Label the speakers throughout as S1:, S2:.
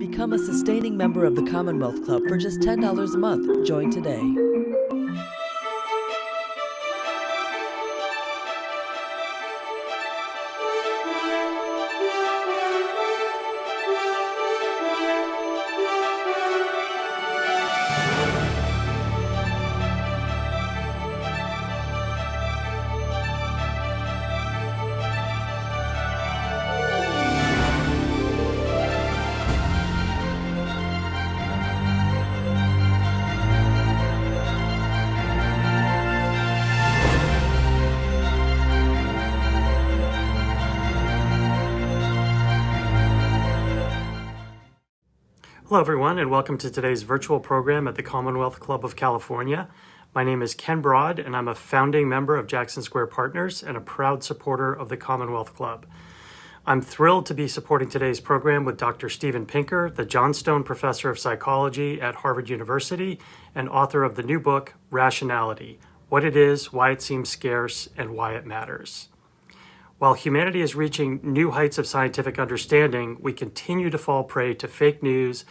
S1: Become a sustaining member of the Commonwealth Club for just $10 a month. Join today.
S2: Hello, everyone, and welcome to today's virtual program at the Commonwealth Club of California. My name is Ken Broad, and I'm a founding member of Jackson Square Partners and a proud supporter of the Commonwealth Club. I'm thrilled to be supporting today's program with Dr. Steven Pinker, the Johnstone Professor of Psychology at Harvard University and author of the new book, Rationality: What It Is, Why It Seems Scarce, and Why It Matters. While humanity is reaching new heights of scientific understanding, we continue to fall prey to fake news,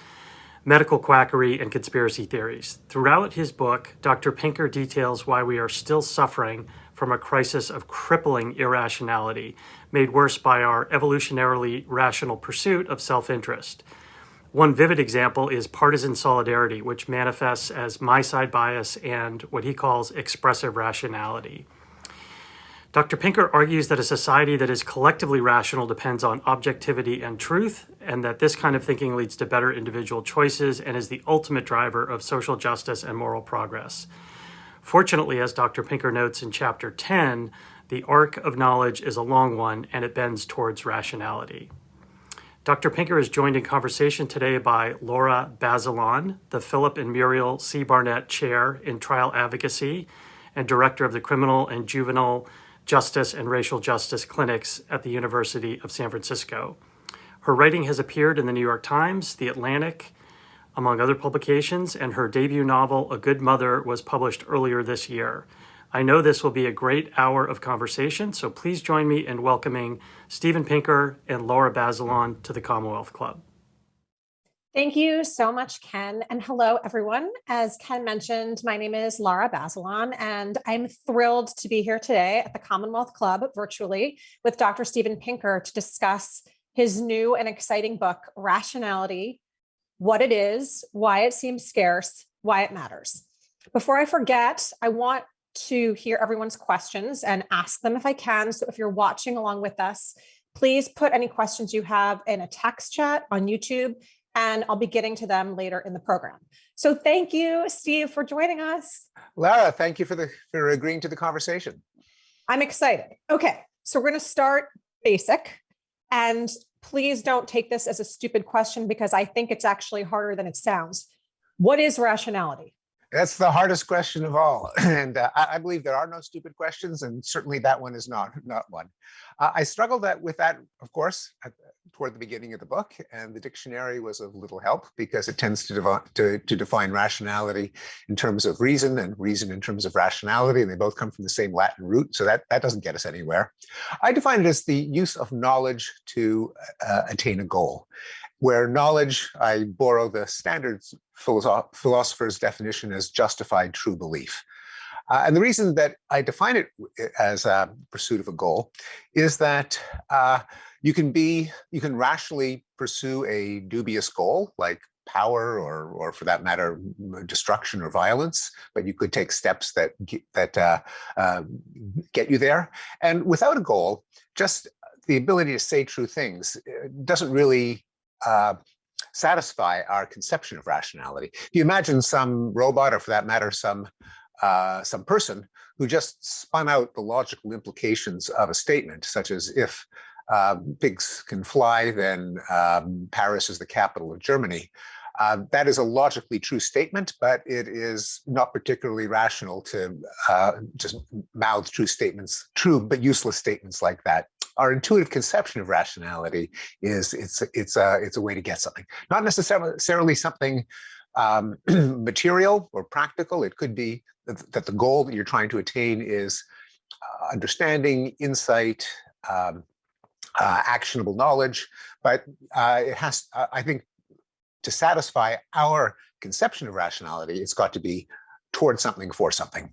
S2: medical quackery, and conspiracy theories. Throughout his book, Dr. Pinker details why we are still suffering from a crisis of crippling irrationality, made worse by our evolutionarily rational pursuit of self-interest. One vivid example is partisan solidarity, which manifests as my-side bias and what he calls expressive rationality. Dr. Pinker argues that a society that is collectively rational depends on objectivity and truth, and that this kind of thinking leads to better individual choices and is the ultimate driver of social justice and moral progress. Fortunately, as Dr. Pinker notes in Chapter 10, the arc of knowledge is a long one, and it bends towards rationality. Dr. Pinker is joined in conversation today by Laura Bazelon, the Philip and Muriel C. Barnett Chair in Trial Advocacy and Director of the Criminal and Juvenile Justice and Racial Justice Clinics at the University of San Francisco. Her writing has appeared in the New York Times, The Atlantic, among other publications, and her debut novel, A Good Mother, was published earlier this year. I know this will be a great hour of conversation, so please join me in welcoming Steven Pinker and Laura Bazelon to the Commonwealth Club.
S3: Thank you so much, Ken. And hello, everyone. As Ken mentioned, my name is Laura Bazelon, and I'm thrilled to be here today at the Commonwealth Club virtually with Dr. Steven Pinker to discuss his new and exciting book, Rationality: What It Is, Why It Seems Scarce, Why It Matters. Before I forget, I want to hear everyone's questions and ask them if I can. So if you're watching along with us, please put any questions you have in a text chat on YouTube, and I'll be getting to them later in the program. So thank you, Steve, for joining us.
S4: Lara, thank you for agreeing to the conversation.
S3: I'm excited. Okay, so we're going to start basic. And please don't take this as a stupid question, because I think it's actually harder than it sounds. What is rationality?
S4: That's the hardest question of all. And I believe there are no stupid questions, and certainly that one is not one. I struggled with that, of course, toward the beginning of the book, and the dictionary was of little help because it tends to define rationality in terms of reason and reason in terms of rationality, and they both come from the same Latin root, so that doesn't get us anywhere. I define it as the use of knowledge to attain a goal. Where knowledge, I borrow the standard philosopher's definition as justified true belief. And the reason that I define it as a pursuit of a goal is that you can rationally pursue a dubious goal like power or for that matter, destruction or violence, but you could take steps that get you there. And without a goal, just the ability to say true things doesn't really satisfy our conception of rationality. If you imagine some robot, or for that matter, some person who just spun out the logical implications of a statement, such as if pigs can fly, then Paris is the capital of Germany. That is a logically true statement, but it is not particularly rational to just mouth true but useless statements like that. Our intuitive conception of rationality is it's a way to get something, not necessarily something material or practical. It could be that the goal that you're trying to attain is understanding, insight, actionable knowledge, but it has, I think, to satisfy our conception of rationality, it's got to be towards something for something.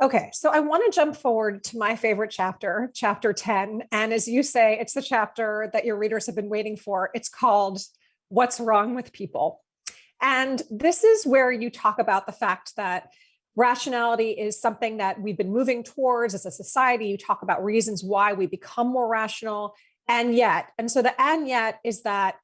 S3: Okay, so I want to jump forward to my favorite chapter, chapter 10. And as you say, it's the chapter that your readers have been waiting for. It's called What's Wrong with People? And this is where you talk about the fact that rationality is something that we've been moving towards as a society. You talk about reasons why we become more rational. And so the and yet is that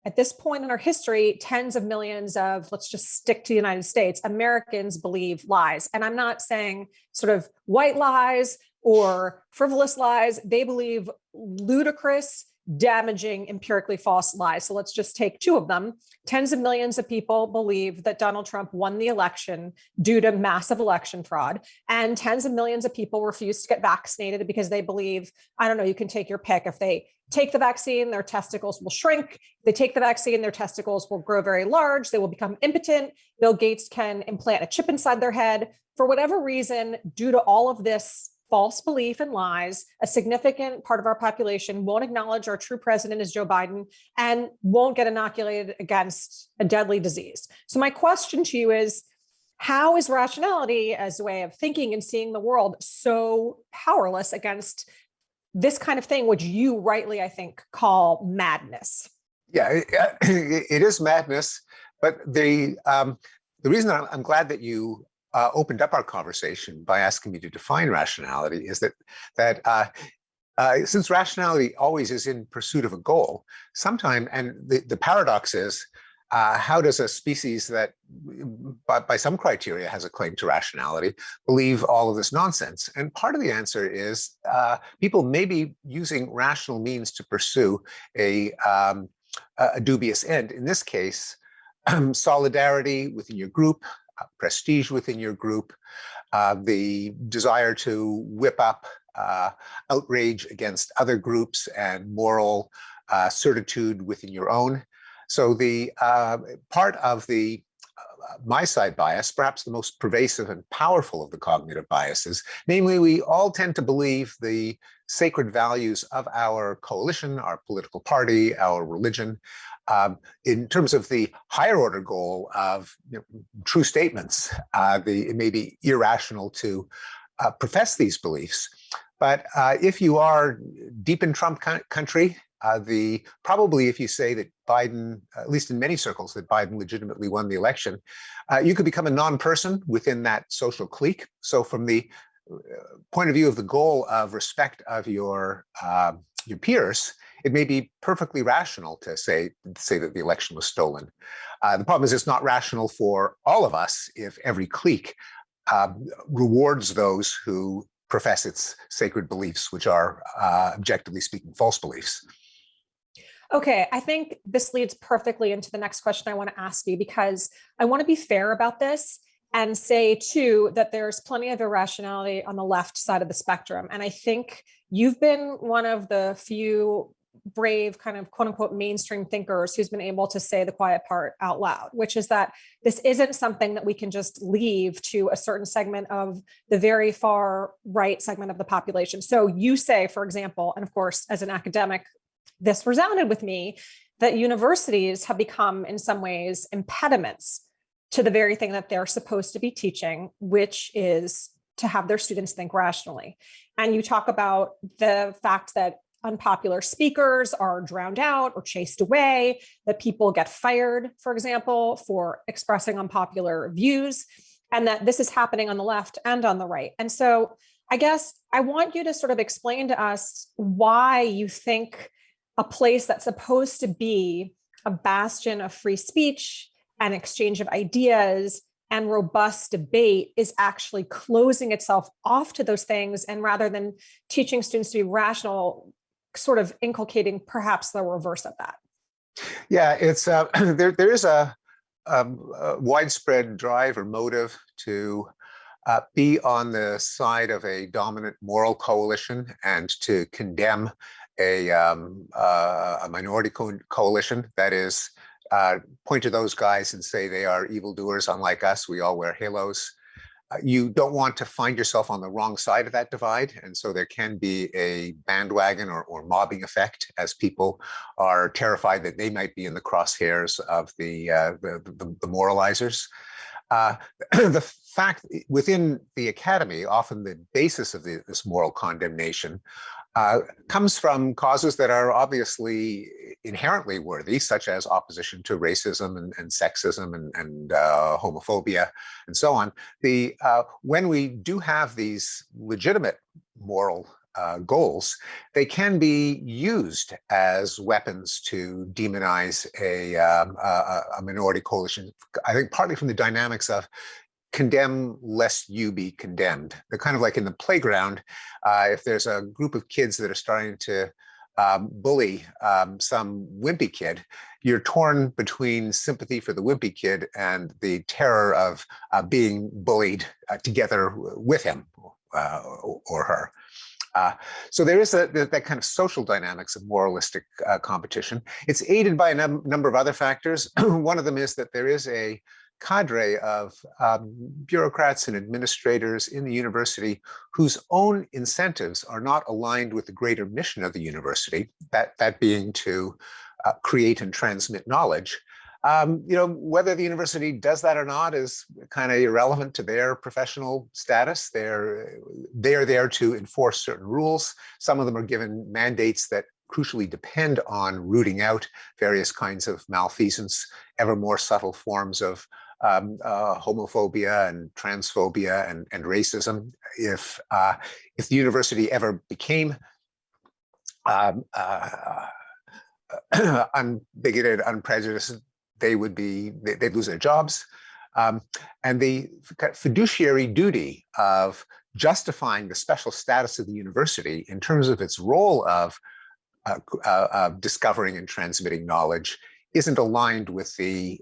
S3: at this point in our history, tens of millions of, let's just stick to the United States, Americans believe lies. And I'm not saying sort of white lies or frivolous lies. They believe ludicrous, damaging, empirically false lies. So let's just take two of them. Tens of millions of people believe that Donald Trump won the election due to massive election fraud. And tens of millions of people refuse to get vaccinated because they believe, I don't know, you can take your pick. If they take the vaccine, their testicles will shrink. If they take the vaccine, their testicles will grow very large. They will become impotent. Bill Gates can implant a chip inside their head. For whatever reason, due to all of this false belief and lies, a significant part of our population won't acknowledge our true president is Joe Biden and won't get inoculated against a deadly disease. So my question to you is, how is rationality as a way of thinking and seeing the world so powerless against this kind of thing, which you rightly, I think, call madness?
S4: Yeah, it is madness. But the reason I'm glad that you opened up our conversation by asking me to define rationality is that since rationality always is in pursuit of a goal, sometime, and the paradox is, how does a species that by some criteria has a claim to rationality believe all of this nonsense? And part of the answer is people may be using rational means to pursue a dubious end. In this case, solidarity within your group, prestige within your group, the desire to whip up outrage against other groups, and moral certitude within your own. So the part of the my side bias, perhaps the most pervasive and powerful of the cognitive biases, namely, we all tend to believe the sacred values of our coalition, our political party, our religion, in terms of the higher order goal of true statements. It may be irrational to profess these beliefs, but if you are deep in Trump country, probably if you say that Biden, at least in many circles, that Biden legitimately won the election, you could become a non-person within that social clique. So from the point of view of the goal of respect of your peers, it may be perfectly rational to say that the election was stolen. The problem is it's not rational for all of us if every clique rewards those who profess its sacred beliefs, which are, objectively speaking, false beliefs.
S3: Okay, I think this leads perfectly into the next question I want to ask you, because I want to be fair about this and say, too, that there's plenty of irrationality on the left side of the spectrum. And I think you've been one of the few brave kind of quote unquote mainstream thinkers who's been able to say the quiet part out loud, which is that this isn't something that we can just leave to a certain segment of the very far right segment of the population. So you say, for example, and of course, as an academic, this resounded with me, that universities have become in some ways impediments to the very thing that they're supposed to be teaching, which is to have their students think rationally. And you talk about the fact that unpopular speakers are drowned out or chased away, that people get fired, for example, for expressing unpopular views, and that this is happening on the left and on the right. And so I guess I want you to sort of explain to us why you think a place that's supposed to be a bastion of free speech and exchange of ideas and robust debate is actually closing itself off to those things, and rather than teaching students to be rational, sort of inculcating perhaps the reverse of that.
S4: Yeah, it's there is a widespread drive or motive to be on the side of a dominant moral coalition and to condemn a minority coalition. That is, point to those guys and say they are evildoers unlike us. We all wear halos. you don't want to find yourself on the wrong side of that divide. And so there can be a bandwagon or mobbing effect as people are terrified that they might be in the crosshairs of the moralizers. The fact within the academy, often the basis of this moral condemnation comes from causes that are obviously inherently worthy, such as opposition to racism and sexism and homophobia and so on. When we do have these legitimate moral goals, they can be used as weapons to demonize a minority coalition. I think partly from the dynamics of condemn lest you be condemned. They're kind of like in the playground. If there's a group of kids that are starting to bully some wimpy kid, you're torn between sympathy for the wimpy kid and the terror of being bullied together with him or her. So there is that kind of social dynamics of moralistic competition. It's aided by a number of other factors. One of them is that there is a cadre of bureaucrats and administrators in the university whose own incentives are not aligned with the greater mission of the university, that being to create and transmit knowledge. Whether the university does that or not is kind of irrelevant to their professional status. They're there to enforce certain rules. Some of them are given mandates that crucially depend on rooting out various kinds of malfeasance, ever more subtle forms of homophobia and transphobia and racism. If the university ever became unbigoted, unprejudiced, they'd lose their jobs. And the fiduciary duty of justifying the special status of the university in terms of its role of discovering and transmitting knowledge isn't aligned with the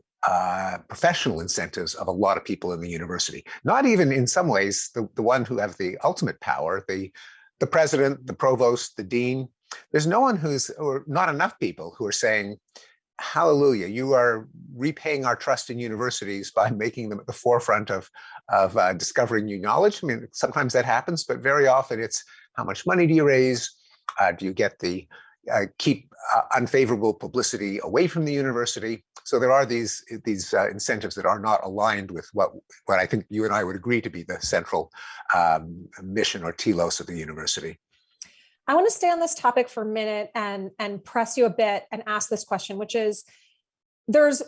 S4: professional incentives of a lot of people in the university. Not even in some ways the one who have the ultimate power, the president, the provost, the dean. There's no one or not enough people who are saying, hallelujah, you are repaying our trust in universities by making them at the forefront of discovering new knowledge. I mean, sometimes that happens, but very often it's how much money do you raise? Do you get keep unfavorable publicity away from the university? So there are these incentives that are not aligned with what I think you and I would agree to be the central mission or telos of the university.
S3: I want to stay on this topic for a minute and press you a bit and ask this question, which is, there's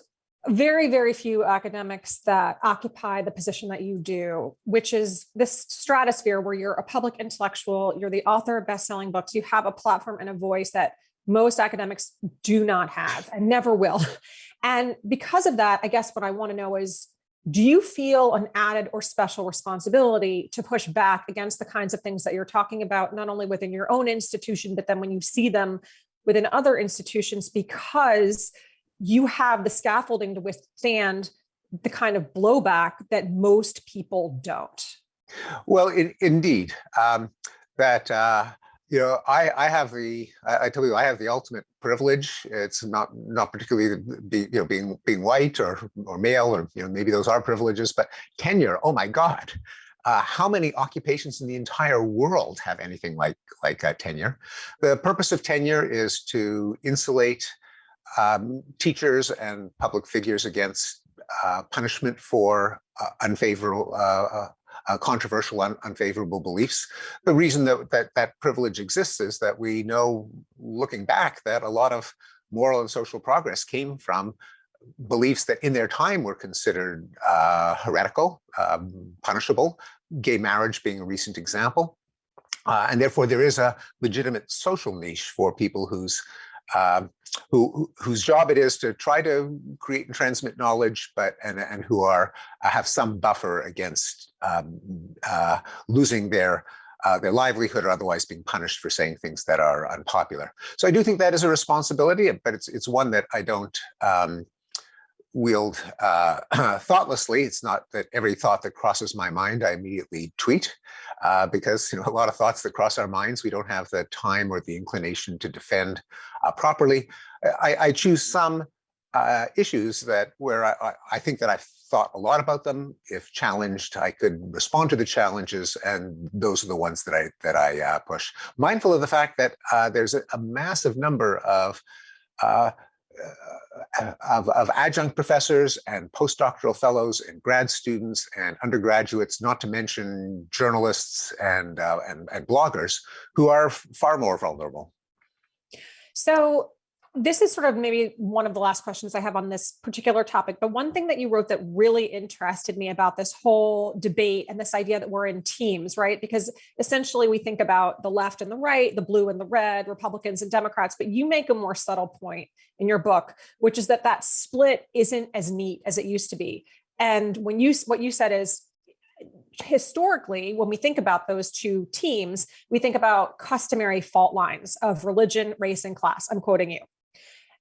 S3: very, very few academics that occupy the position that you do, which is this stratosphere where you're a public intellectual, you're the author of best-selling books, you have a platform and a voice that most academics do not have and never will. And because of that, I guess what I want to know is, do you feel an added or special responsibility to push back against the kinds of things that you're talking about, not only within your own institution, but then when you see them within other institutions, because you have the scaffolding to withstand the kind of blowback that most people don't?
S4: Well, indeed, I have I tell you, I have the ultimate privilege. It's not particularly being white or male, or maybe those are privileges, but tenure. Oh my God, how many occupations in the entire world have anything like tenure? The purpose of tenure is to insulate teachers and public figures against punishment for controversial, unfavorable beliefs. The reason that privilege exists is that we know, looking back, that a lot of moral and social progress came from beliefs that in their time were considered heretical, punishable, gay marriage being a recent example. And therefore, there is a legitimate social niche for people whose job it is to try to create and transmit knowledge, and who have some buffer against losing their livelihood or otherwise being punished for saying things that are unpopular. So I do think that is a responsibility, but it's one that I don't wield thoughtlessly. It's not that every thought that crosses my mind I immediately tweet, because a lot of thoughts that cross our minds we don't have the time or the inclination to defend properly. I choose some issues where I think that I thought a lot about them. If challenged, I could respond to the challenges, and those are the ones that I push. Mindful of the fact that there's a massive number of adjunct professors and postdoctoral fellows and grad students and undergraduates, not to mention journalists and bloggers, who are far more vulnerable.
S3: So this is sort of maybe one of the last questions I have on this particular topic. But one thing that you wrote that really interested me about this whole debate and this idea that we're in teams, right? Because essentially we think about the left and the right, the blue and the red, Republicans and Democrats, but you make a more subtle point in your book, which is that split isn't as neat as it used to be. And what you said is, historically, when we think about those two teams, we think about customary fault lines of religion, race, and class. I'm quoting you.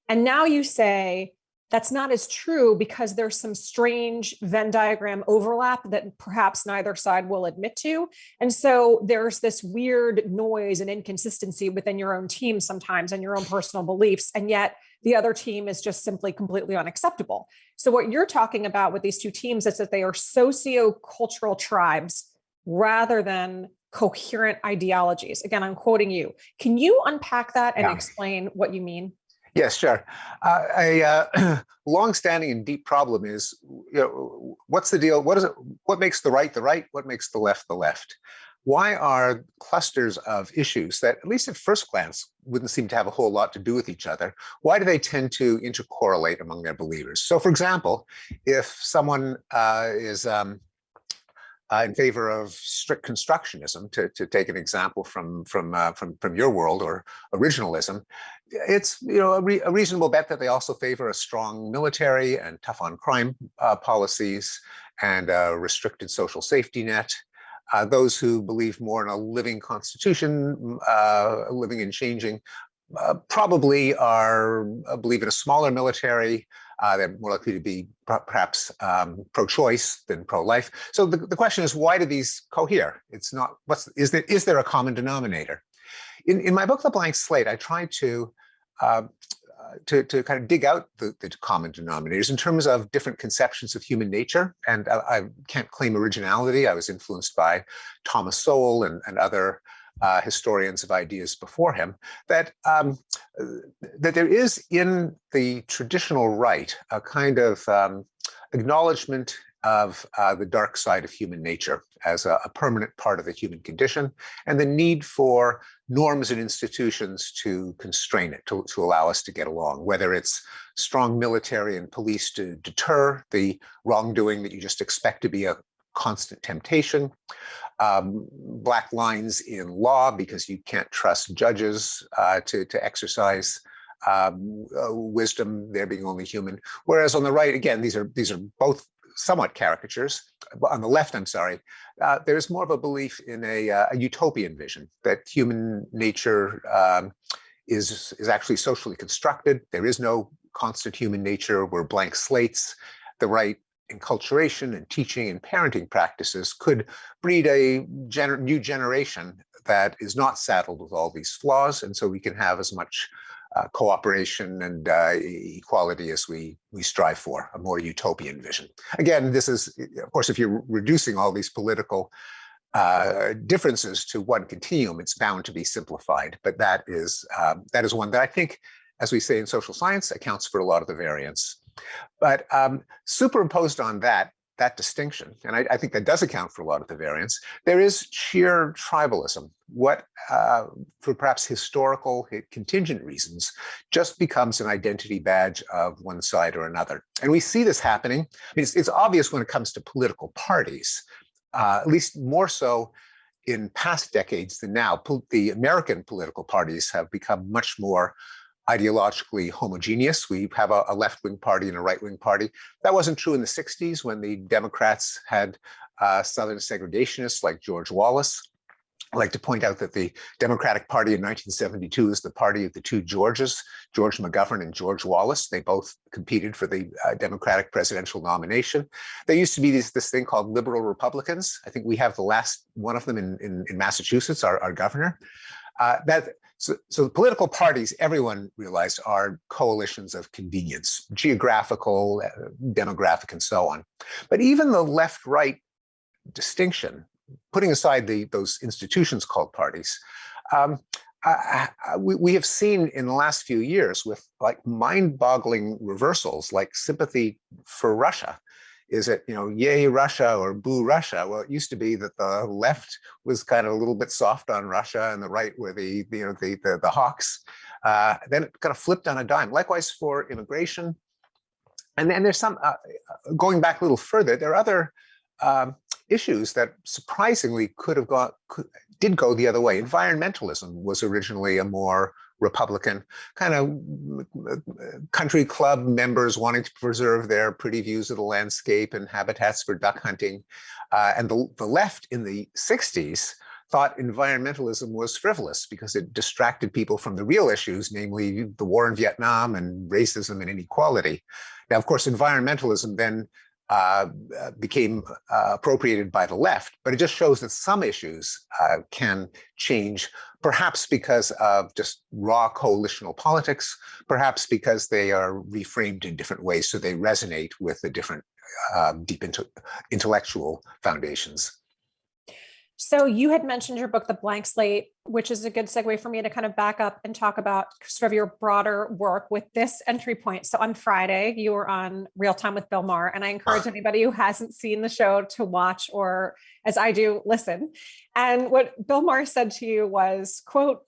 S3: And now you say that's not as true because there's some strange Venn diagram overlap that perhaps neither side will admit to. And so there's this weird noise and inconsistency within your own team sometimes and your own personal beliefs. And yet the other team is just simply completely unacceptable. So what you're talking about with these two teams is that they are socio-cultural tribes rather than coherent ideologies. Again, I'm quoting you. Can you unpack that and explain what you mean?
S4: Yes, sure. A long-standing and deep problem is, what's the deal? What makes the right the right? What makes the left? Why are clusters of issues that, at least at first glance, wouldn't seem to have a whole lot to do with each other, why do they tend to intercorrelate among their believers? So, for example, if someone is in favor of strict constructionism, to take an example from your world, or originalism, it's a reasonable bet that they also favor a strong military and tough on crime policies and a restricted social safety net. Those who believe more in a living constitution, living and changing, probably believe in a smaller military. They're more likely to be perhaps pro-choice than pro-life. So the question is, why do these cohere? It's not, is there a common denominator? In my book, The Blank Slate, I tried to kind of dig out the common denominators in terms of different conceptions of human nature. And I can't claim originality. I was influenced by Thomas Sowell and other historians of ideas before him, that there is in the traditional right a kind of acknowledgement of the dark side of human nature as a permanent part of the human condition, and the need for norms and institutions to constrain it, to allow us to get along, whether it's strong military and police to deter the wrongdoing that you just expect to be a constant temptation, black lines in law because you can't trust judges to exercise wisdom, they're being only human. Whereas on the right, again, these are both somewhat caricatures. On the left, I'm sorry, there's more of a belief in a utopian vision that human nature is actually socially constructed. There is no constant human nature. We're blank slates. The right enculturation and teaching and parenting practices could breed a new generation that is not saddled with all these flaws, and so we can have as much cooperation and equality as we strive for, a more utopian vision. Again, this is, of course, if you're reducing all these political differences to one continuum, it's bound to be simplified. But that is one that I think, as we say in social science, accounts for a lot of the variance. But superimposed on that distinction, and I think that does account for a lot of the variance, there is sheer tribalism. What, for perhaps historical contingent reasons, just becomes an identity badge of one side or another. And we see this happening. I mean, it's obvious when it comes to political parties, at least more so in past decades than now. The American political parties have become much more ideologically homogeneous. We have a left-wing party and a right-wing party. That wasn't true in the 60s when the Democrats had Southern segregationists like George Wallace. I like to point out that the Democratic Party in 1972 is the party of the two Georges, George McGovern and George Wallace. They both competed for the Democratic presidential nomination. There used to be this thing called liberal Republicans. I think we have the last one of them in Massachusetts, our governor. So the political parties, everyone realized, are coalitions of convenience, geographical, demographic, and so on. But even the left-right distinction, putting aside those institutions called parties, we have seen in the last few years with like mind-boggling reversals, like sympathy for Russia. Is it, yay Russia or boo Russia? Well, it used to be that the left was kind of a little bit soft on Russia and the right were the hawks. Then it kind of flipped on a dime. Likewise for immigration. And then there's some, going back a little further, there are other issues that surprisingly did go the other way. Environmentalism was originally a more Republican kind of country club members wanting to preserve their pretty views of the landscape and habitats for duck hunting. And the left in the 60s thought environmentalism was frivolous because it distracted people from the real issues, namely the war in Vietnam and racism and inequality. Now, of course, environmentalism then became appropriated by the left, but it just shows that some issues can change, perhaps because of just raw coalitional politics, perhaps because they are reframed in different ways so they resonate with the different deep intellectual foundations.
S3: So you had mentioned your book, The Blank Slate, which is a good segue for me to kind of back up and talk about sort of your broader work with this entry point. So on Friday, you were on Real Time with Bill Maher, and I encourage anybody who hasn't seen the show to watch, or as I do, listen. And what Bill Maher said to you was, quote,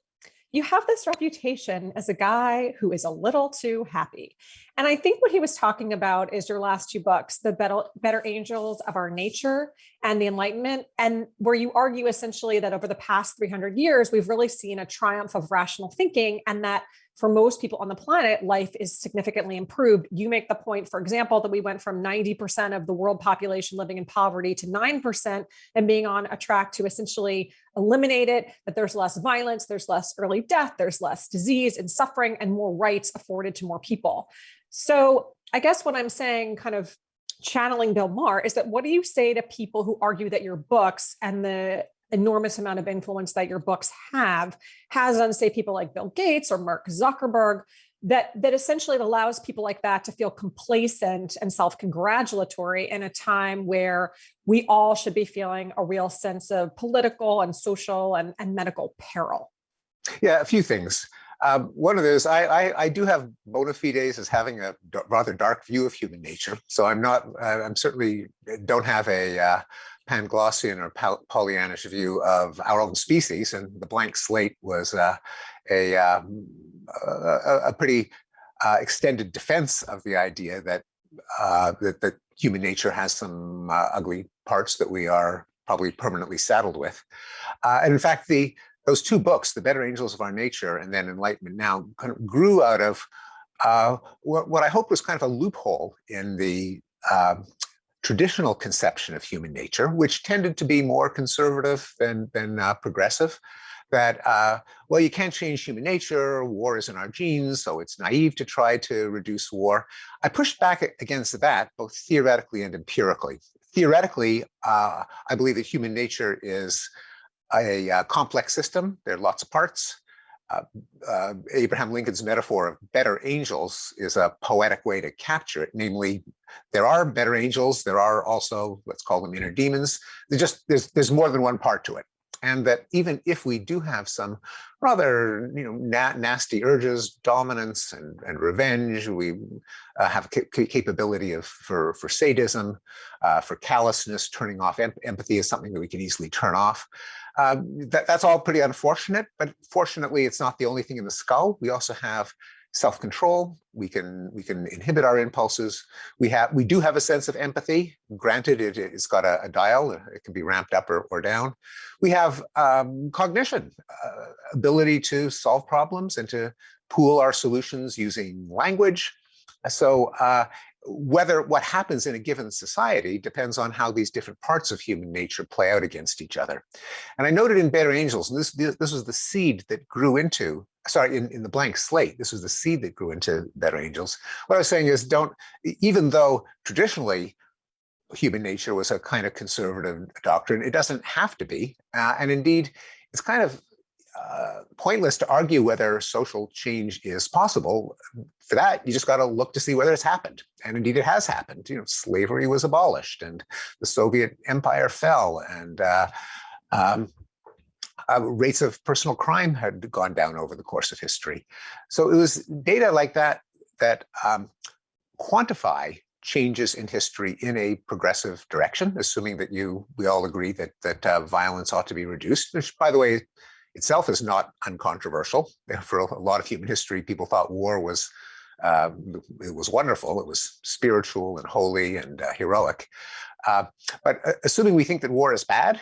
S3: "You have this reputation as a guy who is a little too happy." And I think what he was talking about is your last two books, The Better Angels of Our Nature and The Enlightenment, and where you argue essentially that over the past 300 years, we've really seen a triumph of rational thinking, and that for most people on the planet, life is significantly improved. You make the point, for example, that we went from 90% of the world population living in poverty to 9% and being on a track to essentially eliminate it, that there's less violence, there's less early death, there's less disease and suffering, and more rights afforded to more people. So I guess what I'm saying, kind of channeling Bill Maher, is that what do you say to people who argue that your books and the enormous amount of influence that your books has on, say, people like Bill Gates or Mark Zuckerberg, that essentially allows people like that to feel complacent and self-congratulatory in a time where we all should be feeling a real sense of political and social and medical peril?
S4: Yeah, a few things. One of those, I do have bona fides as having a rather dark view of human nature. So I'm certainly don't have a Panglossian or Pollyannish view of our own species. And The Blank Slate was a pretty extended defense of the idea that that human nature has some ugly parts that we are probably permanently saddled with. And in fact, those two books, The Better Angels of Our Nature and then Enlightenment Now, kind of grew out of what I hope was kind of a loophole in the traditional conception of human nature, which tended to be more conservative than progressive. That, well, you can't change human nature, war is in our genes, so it's naive to try to reduce war. I pushed back against that, both theoretically and empirically. Theoretically, I believe that human nature is a complex system. There are lots of parts. Abraham Lincoln's metaphor of better angels is a poetic way to capture it. Namely, there are better angels. There are also, let's call them inner demons. There's more than one part to it. And that even if we do have some rather nasty urges, dominance and revenge, we have capability for sadism, for callousness, turning off empathy is something that we can easily turn off. That's all pretty unfortunate, but fortunately, it's not the only thing in the skull. We also have self-control. We can inhibit our impulses. We do have a sense of empathy. Granted, it's got a dial. It can be ramped up or down. We have cognition, ability to solve problems and to pool our solutions using language. So whether what happens in a given society depends on how these different parts of human nature play out against each other. And I noted in Better Angels, and this was the seed that grew into, in The Blank Slate, this was the seed that grew into Better Angels. What I was saying is even though traditionally human nature was a kind of conservative doctrine, it doesn't have to be. And indeed, it's kind of pointless to argue whether social change is possible. For that, you just got to look to see whether it's happened. And indeed, it has happened. Slavery was abolished, and the Soviet Empire fell, and rates of personal crime had gone down over the course of history. So it was data like that that quantify changes in history in a progressive direction, assuming that we all agree that violence ought to be reduced, which, by the way, itself is not uncontroversial. For a lot of human history, people thought war was it was wonderful. It was spiritual and holy and heroic. But assuming we think that war is bad,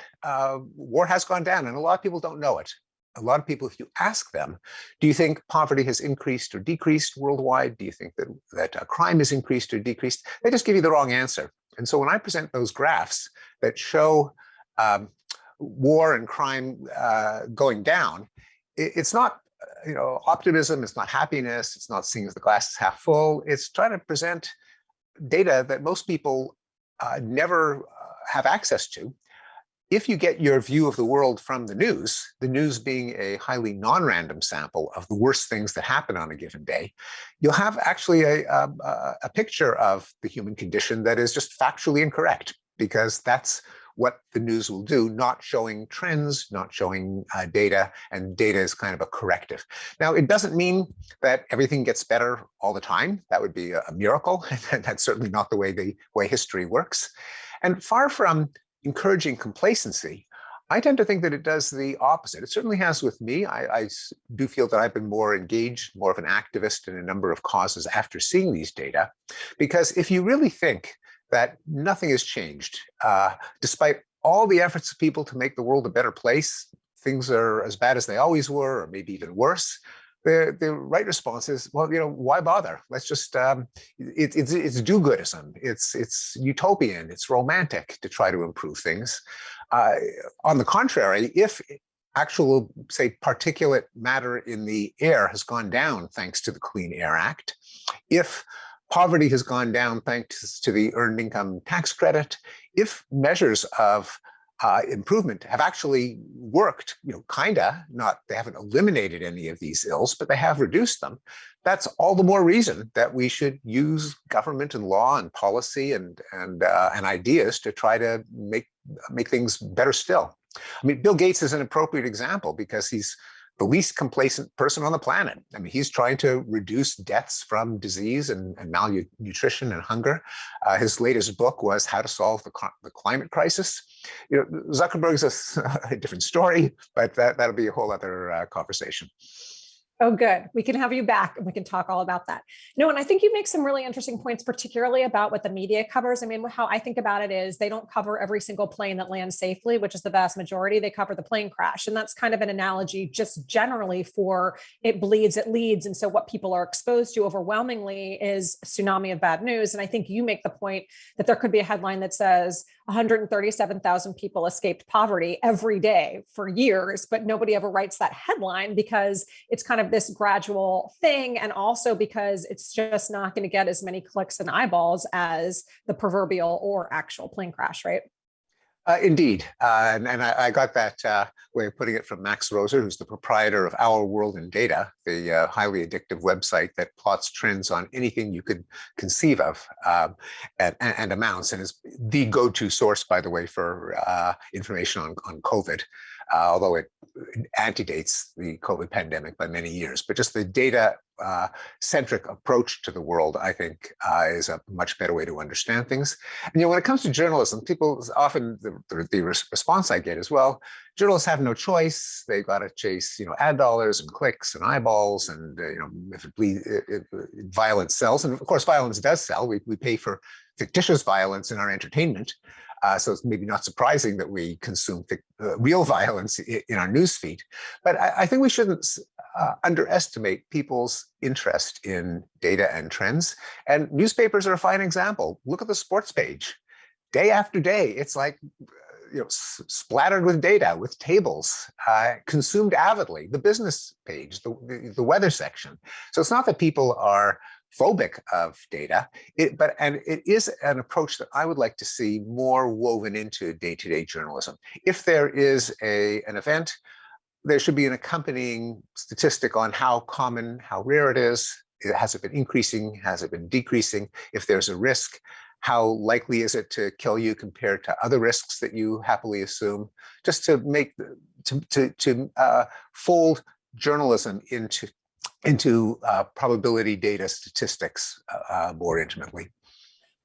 S4: war has gone down, and a lot of people don't know it. A lot of people, if you ask them, do you think poverty has increased or decreased worldwide? Do you think that crime has increased or decreased? They just give you the wrong answer. And so when I present those graphs that show war and crime going down, it's not optimism, it's not happiness, it's not seeing as the glass is half full. It's trying to present data that most people never have access to. If you get your view of the world from the news being a highly non-random sample of the worst things that happen on a given day, you'll have actually a picture of the human condition that is just factually incorrect, because that's what the news will do, not showing trends, not showing data, and data is kind of a corrective. Now, it doesn't mean that everything gets better all the time. That would be a miracle, and that's certainly not the way history works. And far from encouraging complacency, I tend to think that it does the opposite. It certainly has with me. I do feel that I've been more engaged, more of an activist in a number of causes after seeing these data, because if you really think that nothing has changed, despite all the efforts of people to make the world a better place, things are as bad as they always were, or maybe even worse, the right response is, well, why bother? Let's just, it's do-goodism. It's utopian, it's romantic to try to improve things. On the contrary, if actual, say, particulate matter in the air has gone down thanks to the Clean Air Act, if poverty has gone down thanks to the earned income tax credit, if measures of improvement have actually worked, they haven't eliminated any of these ills, but they have reduced them, that's all the more reason that we should use government and law and policy and ideas to try to make things better still. I mean, Bill Gates is an appropriate example because he's the least complacent person on the planet. I mean, he's trying to reduce deaths from disease and malnutrition and hunger. His latest book was How to Solve the Climate Crisis. Zuckerberg's a different story, but that'll be a whole other conversation.
S3: Oh, good. We can have you back and we can talk all about that. No, and I think you make some really interesting points, particularly about what the media covers. I mean, how I think about it is they don't cover every single plane that lands safely, which is the vast majority. They cover the plane crash. And that's kind of an analogy just generally for it bleeds, it leads. And so what people are exposed to overwhelmingly is a tsunami of bad news. And I think you make the point that there could be a headline that says 137,000 people escaped poverty every day for years, but nobody ever writes that headline because it's kind of this gradual thing. And also because it's just not going to get as many clicks and eyeballs as the proverbial or actual plane crash, right?
S4: Indeed. And I got that way of putting it from Max Roser, who's the proprietor of Our World in Data, the highly addictive website that plots trends on anything you could conceive of and amounts, and is the go-to source, by the way, for information on COVID, although it antedates the COVID pandemic by many years. But just the data centric approach to the world, I think, is a much better way to understand things. And when it comes to journalism, people often, the response I get is, well, journalists have no choice. They've got to chase, ad dollars and clicks and eyeballs, and if violence sells, and of course violence does sell. We pay for fictitious violence in our entertainment. So it's maybe not surprising that we consume real violence in our newsfeed. But I think we shouldn't underestimate people's interest in data and trends. And newspapers are a fine example. Look at the sports page. Day after day, it's like splattered with data, with tables, consumed avidly. The business page, the weather section. So it's not that people are phobic of data, but it is an approach that I would like to see more woven into day-to-day journalism. If there is an event, there should be an accompanying statistic on how common, how rare it is. Has it been increasing? Has it been decreasing? If there's a risk, how likely is it to kill you compared to other risks that you happily assume? Just to make fold journalism into probability data statistics more intimately.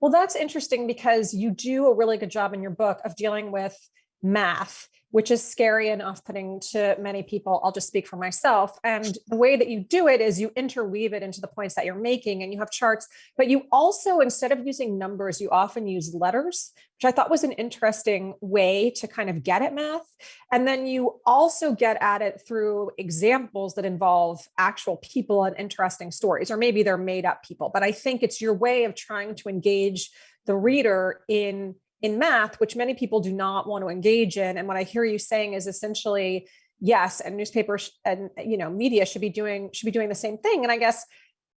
S3: Well, that's interesting because you do a really good job in your book of dealing with math, which is scary and off-putting to many people. I'll just speak for myself. And the way that you do it is you interweave it into the points that you're making, and you have charts, but you also, instead of using numbers, you often use letters, which I thought was an interesting way to kind of get at math. And then you also get at it through examples that involve actual people and interesting stories, or maybe they're made up people. But I think it's your way of trying to engage the reader in math, which many people do not want to engage in. And what I hear you saying is essentially, yes, and newspapers and media should be doing the same thing. And I guess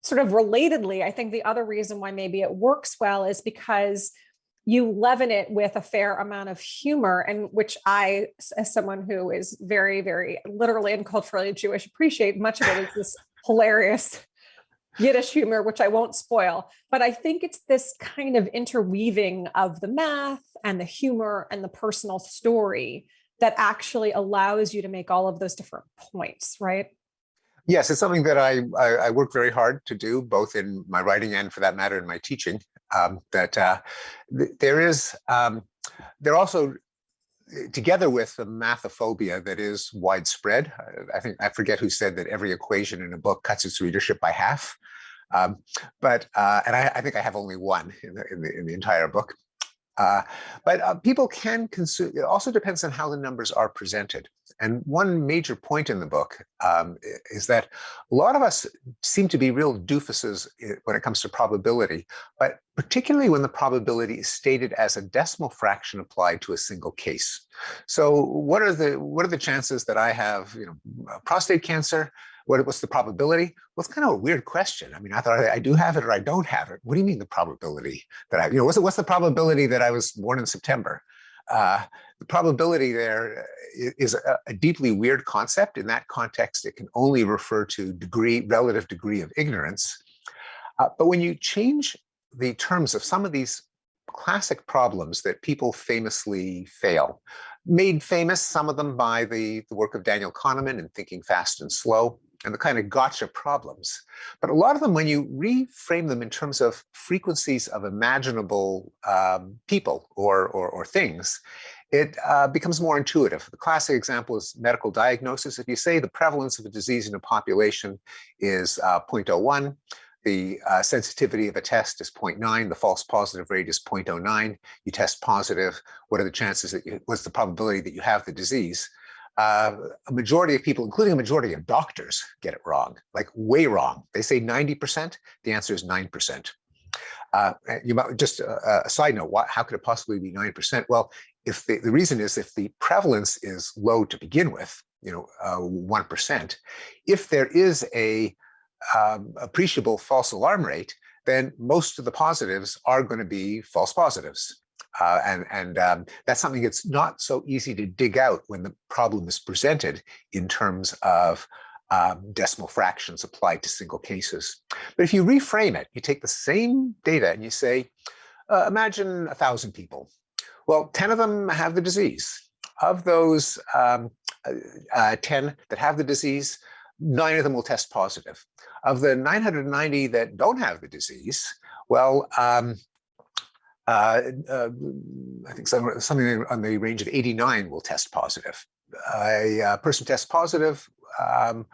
S3: sort of relatedly, I think the other reason why maybe it works well is because you leaven it with a fair amount of humor, and which I, as someone who is very, very literally and culturally Jewish, appreciate. Much of it is this hilarious Yiddish humor, which I won't spoil, but I think it's this kind of interweaving of the math and the humor and the personal story that actually allows you to make all of those different points, right?
S4: Yes, it's something that I work very hard to do, both in my writing and, for that matter, in my teaching. They're also, together with the mathophobia that is widespread. I forget who said that every equation in a book cuts its readership by half. And I think I have only one in the entire book. But people can consume. It also depends on how the numbers are presented. And one major point in the book is that a lot of us seem to be real doofuses when it comes to probability, but particularly when the probability is stated as a decimal fraction applied to a single case. So what are the chances that I have, prostate cancer? What's the probability? Well, it's kind of a weird question. I mean, I thought I do have it or I don't have it. What do you mean the probability that what's the probability that I was born in September? The probability there is a deeply weird concept. In that context, it can only refer to relative degree of ignorance. But when you change the terms of some of these classic problems that people famously fail, made famous, some of them by the work of Daniel Kahneman in Thinking Fast and Slow, and the kind of gotcha problems. But a lot of them, when you reframe them in terms of frequencies of imaginable people or things, it becomes more intuitive. The classic example is medical diagnosis. If you say the prevalence of a disease in a population is 0.01, the sensitivity of a test is 0.9, the false positive rate is 0.09, you test positive, what are the chances what's the probability that you have the disease? A majority of people, including a majority of doctors, get it wrong, like way wrong. They say 90%, the answer is 9%. You might just a side note, how could it possibly be 9%? Well, if the reason is if the prevalence is low to begin with, 1%, if there is a appreciable false alarm rate, then most of the positives are going to be false positives. And that's something that's not so easy to dig out when the problem is presented in terms of decimal fractions applied to single cases. But if you reframe it, you take the same data and you say, imagine 1,000 people. Well, 10 of them have the disease. Of those 10 that have the disease, 9 of them will test positive. Of the 990 that don't have the disease, well, I think something on the range of 89 will test positive. A person tests positive. Of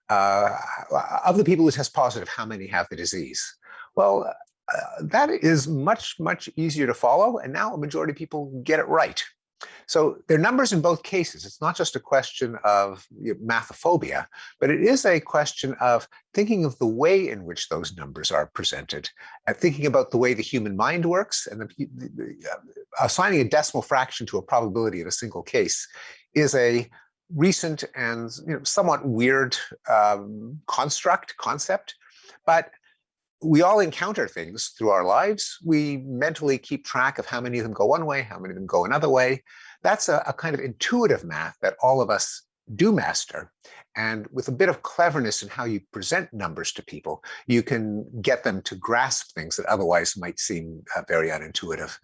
S4: the people who test positive, how many have the disease? Well, that is much, much easier to follow. And now a majority of people get it right. So there are numbers in both cases. It's not just a question of mathophobia, but it is a question of thinking of the way in which those numbers are presented, and thinking about the way the human mind works, and assigning a decimal fraction to a probability in a single case is a recent and somewhat weird concept, but we all encounter things through our lives. We mentally keep track of how many of them go one way, how many of them go another way. That's a kind of intuitive math that all of us do master. And with a bit of cleverness in how you present numbers to people, you can get them to grasp things that otherwise might seem very unintuitive.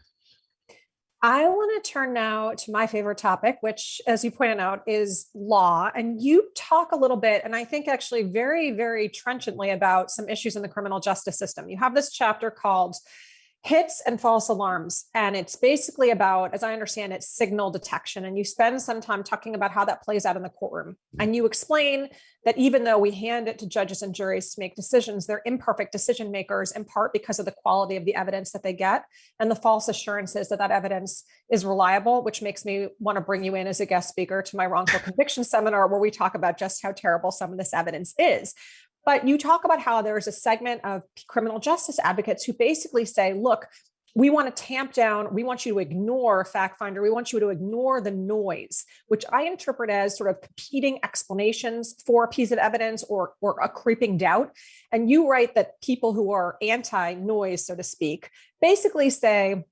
S3: I want to turn now to my favorite topic, which, as you pointed out, is law. And you talk a little bit, and I think actually very, very trenchantly about some issues in the criminal justice system. You have this chapter called Hits and False Alarms. And it's basically about, as I understand it, signal detection. And you spend some time talking about how that plays out in the courtroom. And you explain that even though we hand it to judges and juries to make decisions, they're imperfect decision makers, in part because of the quality of the evidence that they get and the false assurances that that evidence is reliable, which makes me want to bring you in as a guest speaker to my wrongful conviction seminar, where we talk about just how terrible some of this evidence is. But you talk about how there's a segment of criminal justice advocates who basically say, look, we want to tamp down, we want you to ignore fact finder, we want you to ignore the noise, which I interpret as sort of competing explanations for a piece of evidence or a creeping doubt. And you write that people who are anti-noise, so to speak, basically say,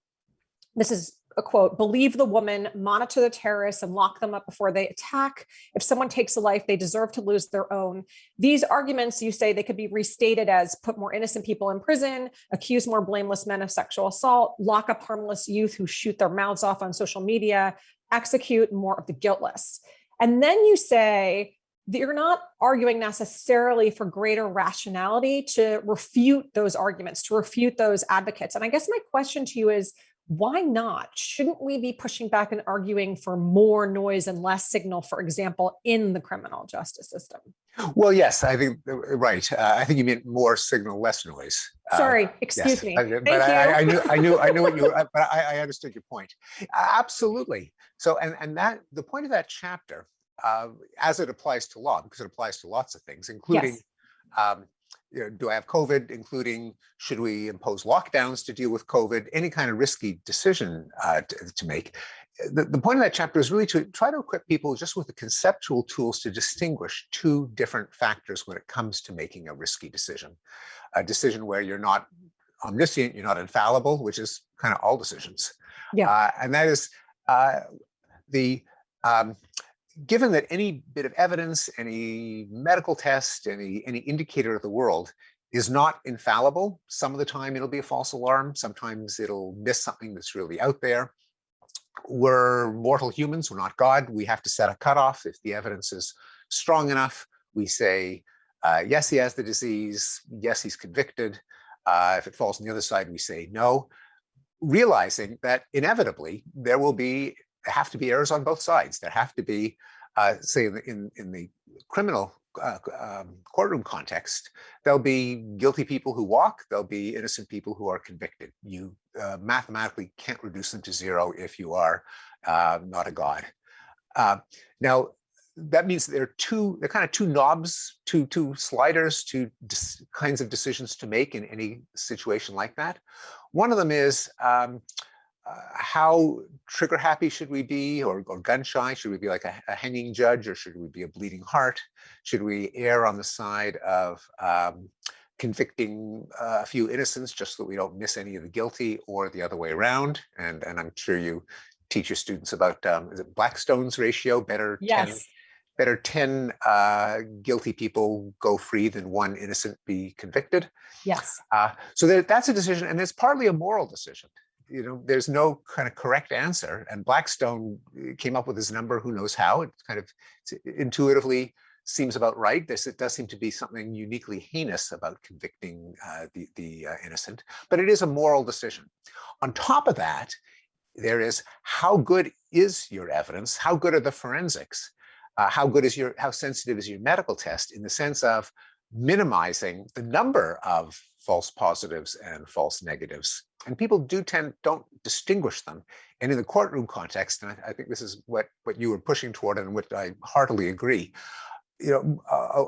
S3: this is a quote, believe the woman, monitor the terrorists, and lock them up before they attack. If someone takes a life, they deserve to lose their own. These arguments, you say, they could be restated as put more innocent people in prison, accuse more blameless men of sexual assault, lock up harmless youth who shoot their mouths off on social media, execute more of the guiltless. And then you say that you're not arguing necessarily for greater rationality to refute those arguments, to refute those advocates. And I guess my question to you is, why not? Shouldn't we be pushing back and arguing for more noise and less signal, for example, in the criminal justice system?
S4: Well, yes, I think right. I think you meant more signal, less noise.
S3: Sorry, excuse me.
S4: But
S3: Thank you.
S4: I knew what you were. But I understood your point. Absolutely. So, and that the point of that chapter, as it applies to law, because it applies to lots of things, including.
S3: Yes.
S4: Do I have COVID, including should we impose lockdowns to deal with COVID, any kind of risky decision to make. The point of that chapter is really to try to equip people just with the conceptual tools to distinguish two different factors when it comes to making a risky decision. A decision where you're not omniscient, you're not infallible, which is kind of all decisions.
S3: Yeah.
S4: And that is given that any bit of evidence, any medical test, any indicator of the world is not infallible, some of the time it'll be a false alarm. Sometimes it'll miss something that's really out there. We're mortal humans, we're not God. We have to set a cutoff. If the evidence is strong enough, we say, yes, he has the disease. Yes, he's convicted. If it falls on the other side, we say no, realizing that inevitably there have to be errors on both sides. There have to be, say, in the criminal courtroom context, there'll be guilty people who walk, there'll be innocent people who are convicted. You mathematically can't reduce them to zero if you are not a god. Now, that means they're kind of two knobs, two sliders, two kinds of decisions to make in any situation like that. One of them is, how trigger happy should we be, or gun shy? Should we be like a hanging judge, or should we be a bleeding heart? Should we err on the side of convicting a few innocents just so that we don't miss any of the guilty, or the other way around? And I'm sure you teach your students about, is it Blackstone's ratio?
S3: Yes.
S4: Better 10 guilty people go free than one innocent be convicted.
S3: Yes.
S4: So that's a decision, and it's partly a moral decision. There's no kind of correct answer. And Blackstone came up with this number, who knows how. It kind of intuitively seems about right. It does seem to be something uniquely heinous about convicting the innocent, but it is a moral decision. On top of that, there is, how good is your evidence? How good are the forensics? How sensitive is your medical test, in the sense of minimizing the number of false positives and false negatives. And people don't distinguish them. And in the courtroom context, and I think this is what you were pushing toward, and which I heartily agree, a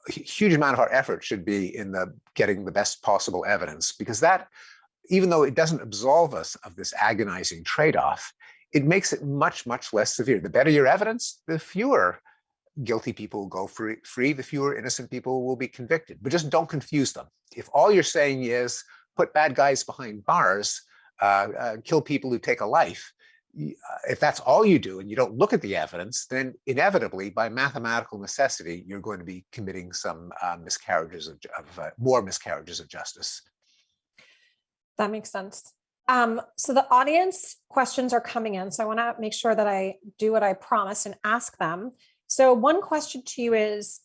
S4: huge amount of our effort should be in getting the best possible evidence, because that, even though it doesn't absolve us of this agonizing trade-off, it makes it much, much less severe. The better your evidence, the fewer guilty people will go free, the fewer innocent people will be convicted. But just don't confuse them. If all you're saying is put bad guys behind bars, kill people who take a life, if that's all you do and you don't look at the evidence, then inevitably, by mathematical necessity, you're going to be committing some more miscarriages of justice.
S3: That makes sense. So the audience questions are coming in. So I want to make sure that I do what I promised and ask them. So one question to you is,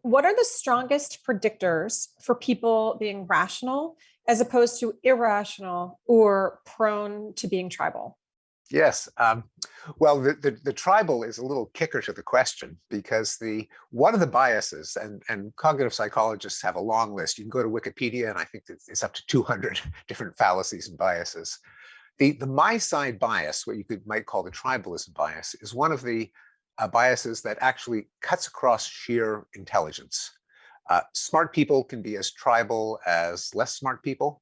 S3: what are the strongest predictors for people being rational as opposed to irrational or prone to being tribal?
S4: Yes. Well, the tribal is a little kicker to the question, because one of the biases, and cognitive psychologists have a long list. You can go to Wikipedia, and I think it's up to 200 different fallacies and biases. The my side bias, what you might call the tribalism bias, is one of the biases that actually cuts across sheer intelligence. Smart people can be as tribal as less smart people.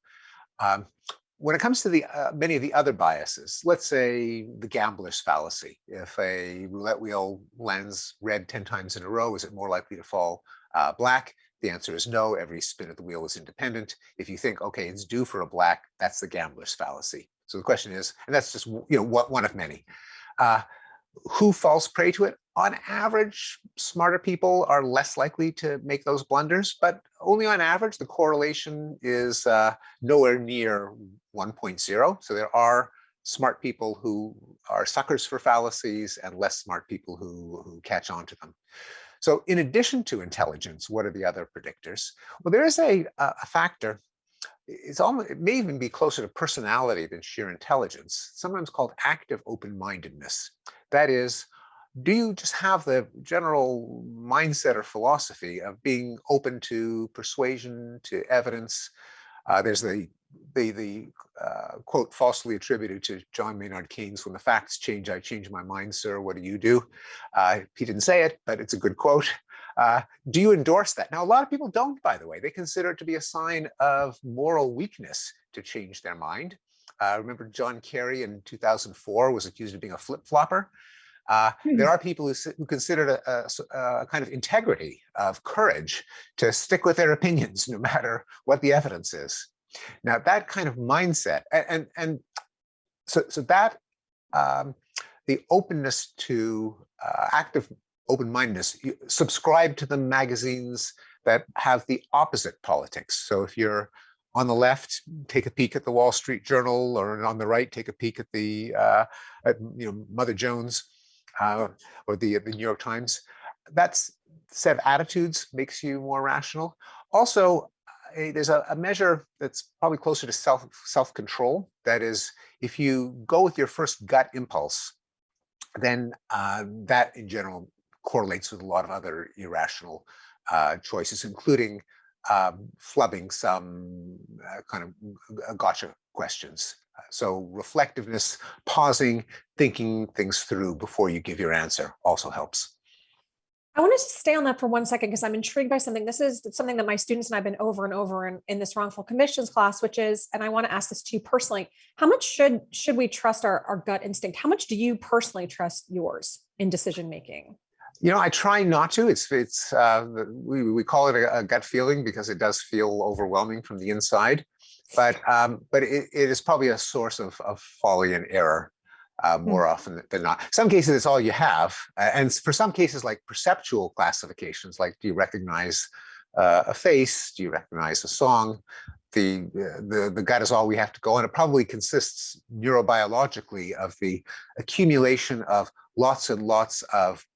S4: When it comes to many of the other biases, let's say the gambler's fallacy. If a roulette wheel lands red 10 times in a row, is it more likely to fall black? The answer is no. Every spin of the wheel is independent. If you think, okay, it's due for a black, that's the gambler's fallacy. So the question is, and that's just one of many. Who falls prey to it? On average, smarter people are less likely to make those blunders, but only on average. The correlation is nowhere near 1.0. So there are smart people who are suckers for fallacies and less smart people who catch on to them. So in addition to intelligence, what are the other predictors? Well, there is a factor. It may even be closer to personality than sheer intelligence, sometimes called active open-mindedness. That is, do you just have the general mindset or philosophy of being open to persuasion, to evidence? There's the quote falsely attributed to John Maynard Keynes: "When the facts change, I change my mind, sir. What do you do?" He didn't say it, but it's a good quote. Do you endorse that? Now, a lot of people don't, by the way. They consider it to be a sign of moral weakness to change their mind. Remember, John Kerry in 2004 was accused of being a flip-flopper. There are people who consider it a kind of integrity, of courage, to stick with their opinions no matter what the evidence is. Now, that kind of mindset, and so that the openness to active open-mindedness, you subscribe to the magazines that have the opposite politics. So if you're on the left, take a peek at the Wall Street Journal, or on the right, take a peek at the Mother Jones or the New York Times. That set of attitudes makes you more rational. Also, there's a measure that's probably closer to self-control. That is, if you go with your first gut impulse, then that in general correlates with a lot of other irrational choices, including flubbing some kind of gotcha questions. So reflectiveness, pausing, thinking things through before you give your answer also helps.
S3: I wanted to stay on that for 1 second because I'm intrigued by something. This is something that my students and I've been over and over in this wrongful convictions class, which is, and I want to ask this to you personally, how much should we trust our gut instinct? How much do you personally trust yours in decision making?
S4: I try not to. We call it a gut feeling because it does feel overwhelming from the inside, but it is probably a source of folly and error more often than not. Some cases it's all you have, and for some cases, like perceptual classifications, like do you recognize a face? Do you recognize a song? The gut is all we have to go on. It probably consists neurobiologically of the accumulation of lots and lots of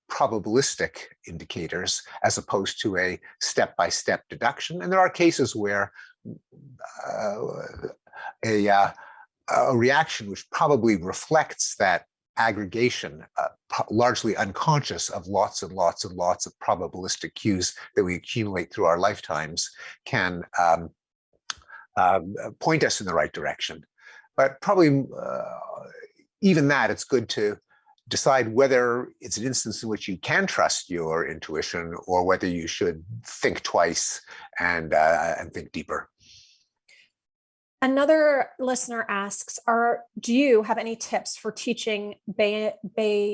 S4: probabilistic indicators as opposed to a step-by-step deduction. And there are cases where a reaction which probably reflects that aggregation, largely unconscious, of lots and lots and lots of probabilistic cues that we accumulate through our lifetimes, can point us in the right direction. But probably even that, it's good to decide whether it's an instance in which you can trust your intuition or whether you should think twice and think deeper.
S3: Another listener asks, do you have any tips for teaching Bayesian?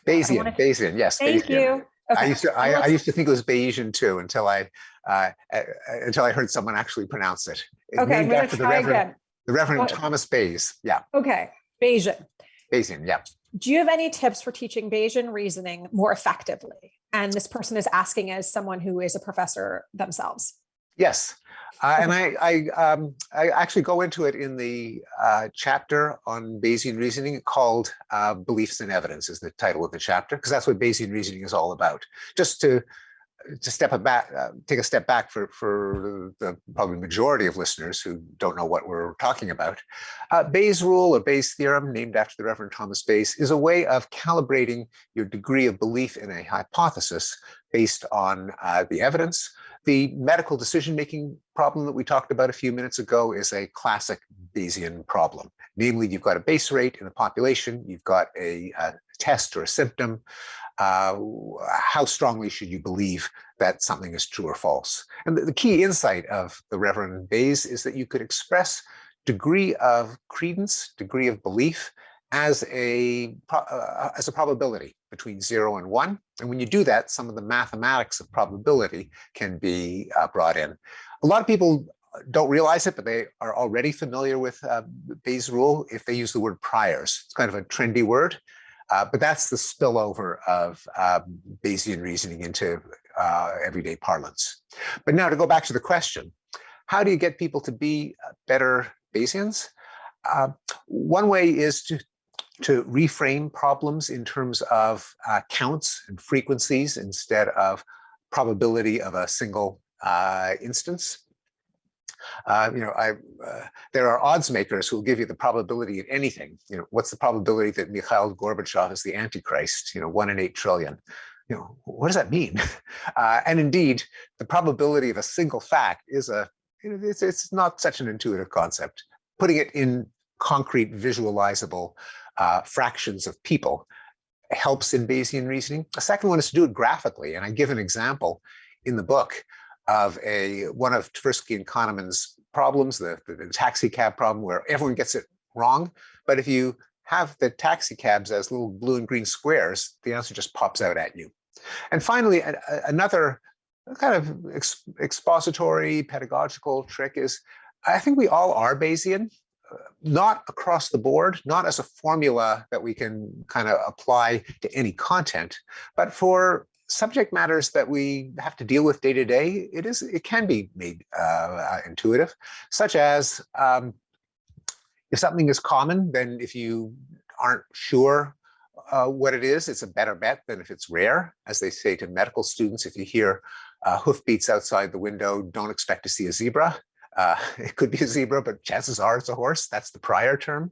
S4: Bayesian, yes.
S3: Thank
S4: Bayesian.
S3: You. Okay.
S4: I used to think it was Bayesian too until I heard someone actually pronounce it. It's
S3: okay, I'm
S4: named
S3: going
S4: after
S3: to try again.
S4: the Reverend Thomas Bayes. Yeah.
S3: Okay. Bayesian.
S4: Bayesian, yeah.
S3: Do you have any tips for teaching Bayesian reasoning more effectively? And this person is asking as someone who is a professor themselves.
S4: Yes. And I actually go into it in the chapter on Bayesian reasoning called Beliefs and Evidence is the title of the chapter, because that's what Bayesian reasoning is all about. Just to take a step back for the probably majority of listeners who don't know what we're talking about. Bayes' rule or Bayes' theorem, named after the Reverend Thomas Bayes, is a way of calibrating your degree of belief in a hypothesis based on the evidence. The medical decision-making problem that we talked about a few minutes ago is a classic Bayesian problem. Namely, you've got a base rate in the population, you've got a test or a symptom. How strongly should you believe that something is true or false? And the key insight of the Reverend Bayes is that you could express degree of credence, degree of belief as a probability between 0 and 1. And when you do that, some of the mathematics of probability can be brought in. A lot of people don't realize it, but they are already familiar with Bayes' rule if they use the word priors. It's kind of a trendy word. But that's the spillover of Bayesian reasoning into everyday parlance. But now to go back to the question, how do you get people to be better Bayesians? One way is to reframe problems in terms of counts and frequencies instead of probability of a single instance. There are odds makers who will give you the probability of anything. What's the probability that Mikhail Gorbachev is the Antichrist? 1 in 8 trillion. What does that mean? And indeed, the probability of a single fact is it's not such an intuitive concept. Putting it in concrete, visualizable fractions of people helps in Bayesian reasoning. The second one is to do it graphically, and I give an example in the book of one of Tversky and Kahneman's problems, the taxi cab problem, where everyone gets it wrong. But if you have the taxi cabs as little blue and green squares, the answer just pops out at you. And finally, another kind of expository pedagogical trick is, I think we all are Bayesian, not across the board, not as a formula that we can kind of apply to any content, but for subject matters that we have to deal with day to day, it can be made intuitive, such as if something is common, then if you aren't sure what it is, it's a better bet than if it's rare. As they say to medical students, if you hear hoofbeats outside the window, don't expect to see a zebra. It could be a zebra, but chances are it's a horse. That's the prior term.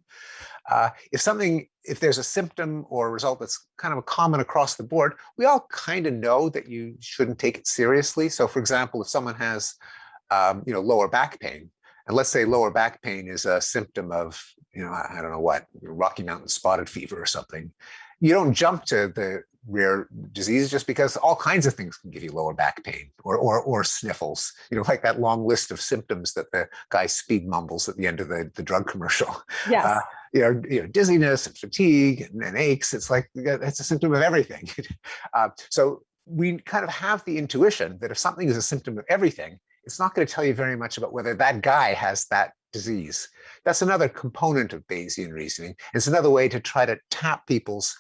S4: If there's a symptom or result that's kind of common across the board, we all kind of know that you shouldn't take it seriously. So for example, if someone has lower back pain, and let's say lower back pain is a symptom of, I don't know what, Rocky Mountain spotted fever or something, you don't jump to the rare disease just because all kinds of things can give you lower back pain or sniffles, like that long list of symptoms that the guy speed mumbles at the end of the drug commercial.
S3: Yes.
S4: Dizziness and fatigue and aches. It's like, that's a symptom of everything. So we kind of have the intuition that if something is a symptom of everything, it's not going to tell you very much about whether that guy has that disease. That's another component of Bayesian reasoning. It's another way to try to tap people's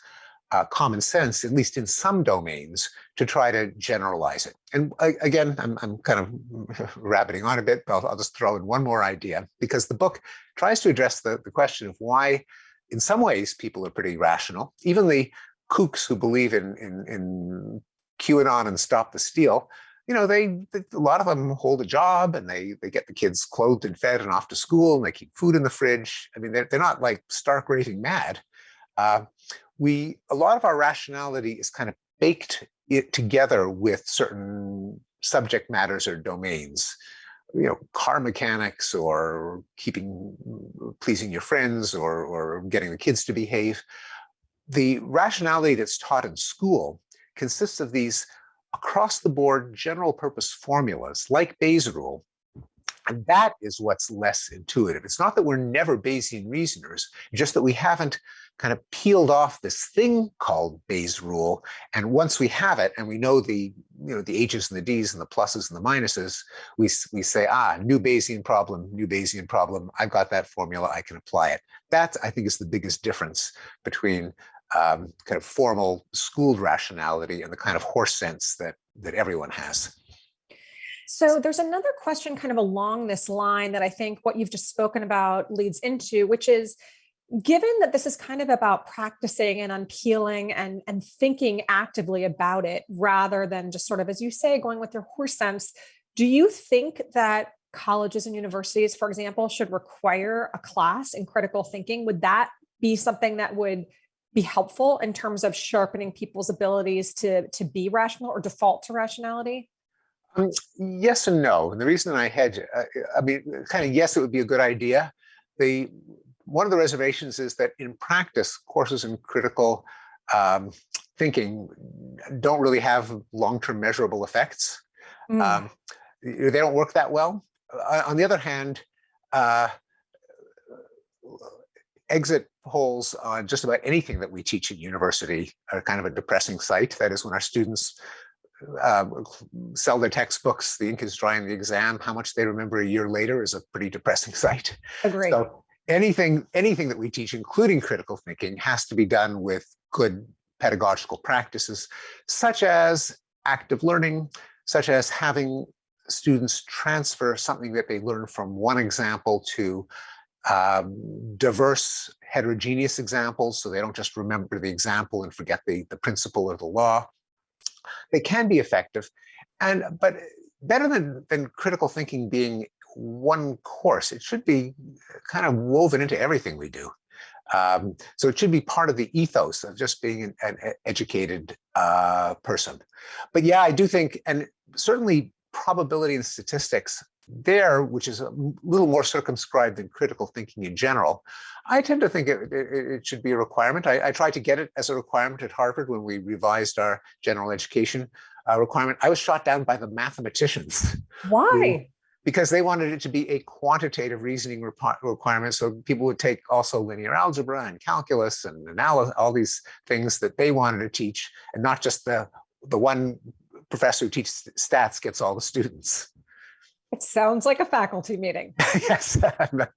S4: common sense, at least in some domains, to try to generalize it. And again, I'm kind of rabbiting on a bit, but I'll just throw in one more idea, because the book tries to address the question of why, in some ways, people are pretty rational. Even the kooks who believe in QAnon and Stop the Steal, a lot of them hold a job and they get the kids clothed and fed and off to school, and they keep food in the fridge. I mean, they're not like stark raving mad. A lot of our rationality is kind of baked together with certain subject matters or domains, car mechanics or pleasing your friends or getting the kids to behave. The rationality that's taught in school consists of these across the board general purpose formulas like Bayes' rule. And that is what's less intuitive. It's not that we're never Bayesian reasoners, just that we haven't kind of peeled off this thing called Bayes' rule. And once we have it and we know the H's and the D's and the pluses and the minuses, we say, new Bayesian problem. I've got that formula, I can apply it. That, I think, is the biggest difference between kind of formal schooled rationality and the kind of horse sense that everyone has.
S3: So there's another question kind of along this line that I think what you've just spoken about leads into, which is, given that this is kind of about practicing and unpeeling and thinking actively about it, rather than just sort of, as you say, going with your horse sense, do you think that colleges and universities, for example, should require a class in critical thinking? Would that be something that would be helpful in terms of sharpening people's abilities to be rational or default to rationality?
S4: Yes and no. And the reason I hedge, kind of yes, it would be a good idea. One of the reservations is that in practice, courses in critical thinking don't really have long-term measurable effects. They don't work that well. On the other hand, exit polls on just about anything that we teach at university are kind of a depressing sight. That is, when our students sell their textbooks, the ink is dry in the exam, how much they remember a year later is a pretty depressing sight.
S3: Agree.
S4: So anything that we teach, including critical thinking, has to be done with good pedagogical practices, such as active learning, such as having students transfer something that they learn from one example to diverse heterogeneous examples, so they don't just remember the example and forget the principle or the law. They can be effective, but better than critical thinking being one course, it should be kind of woven into everything we do. So it should be part of the ethos of just being an educated person. But yeah, I do think, and certainly probability and statistics there, which is a little more circumscribed than critical thinking in general, I tend to think it should be a requirement. I tried to get it as a requirement at Harvard when we revised our general education requirement. I was shot down by the mathematicians.
S3: Why?
S4: Because they wanted it to be a quantitative reasoning requirement. So people would take also linear algebra and calculus and analysis, all these things that they wanted to teach, and not just the one professor who teaches stats gets all the students.
S3: It sounds like a faculty meeting.
S4: Yes, I'm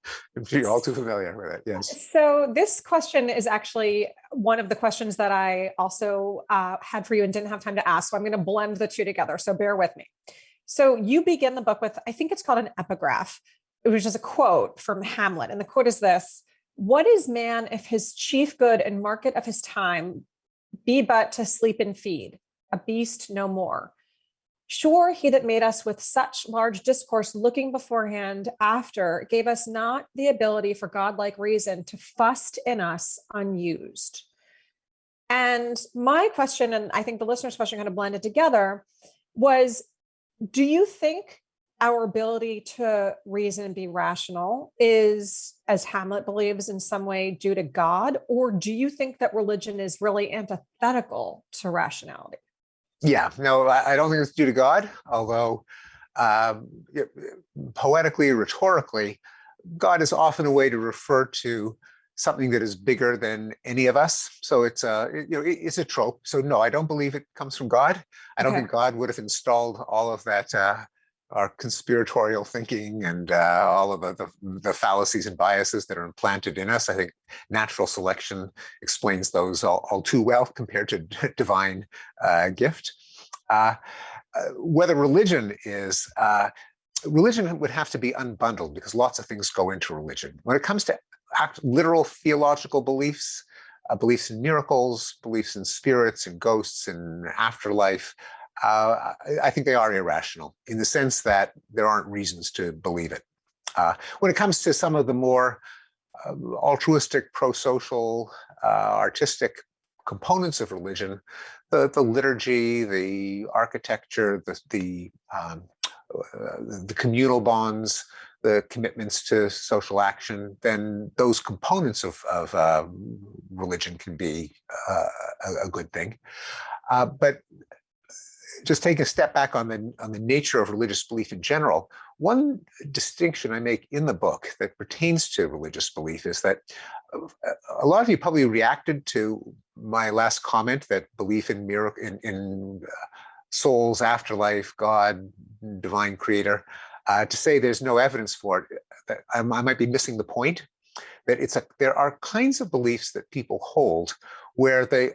S4: sure you're all too familiar with it. Yes.
S3: So this question is actually one of the questions that I also had for you and didn't have time to ask. So I'm going to blend the two together. So bear with me. So you begin the book with, I think it's called an epigraph, which is a quote from Hamlet. And the quote is this: "What is man if his chief good and market of his time be but to sleep and feed, a beast no more? Sure, he that made us with such large discourse looking beforehand after gave us not the ability for godlike reason to fust in us unused." And my question, and I think the listener's question kind of blended together, was, do you think our ability to reason and be rational is, as Hamlet believes, in some way due to God? Or do you think that religion is really antithetical to rationality?
S4: Yeah, no, I don't think it's due to God, although poetically, rhetorically, God is often a way to refer to something that is bigger than any of us. So it's it's a trope. So no, I don't believe it comes from God. I don't think God would have installed all of that our conspiratorial thinking and all of the fallacies and biases that are implanted in us. I think natural selection explains those all too well compared to divine gift. Whether religion is, religion would have to be unbundled because lots of things go into religion. When it comes to literal theological beliefs, beliefs in miracles, beliefs in spirits and ghosts and afterlife, I think they are irrational in the sense that there aren't reasons to believe it. When it comes to some of the more altruistic, pro-social, artistic components of religion, the liturgy, the architecture, the communal bonds, the commitments to social action, then those components of religion can be a good thing. But just take a step back on the nature of religious belief in general, one distinction I make in the book that pertains to religious belief is that a lot of you probably reacted to my last comment that belief in miracle, in souls, afterlife, God, divine creator, to say there's no evidence for it. That I might be missing the point. That there are kinds of beliefs that people hold where the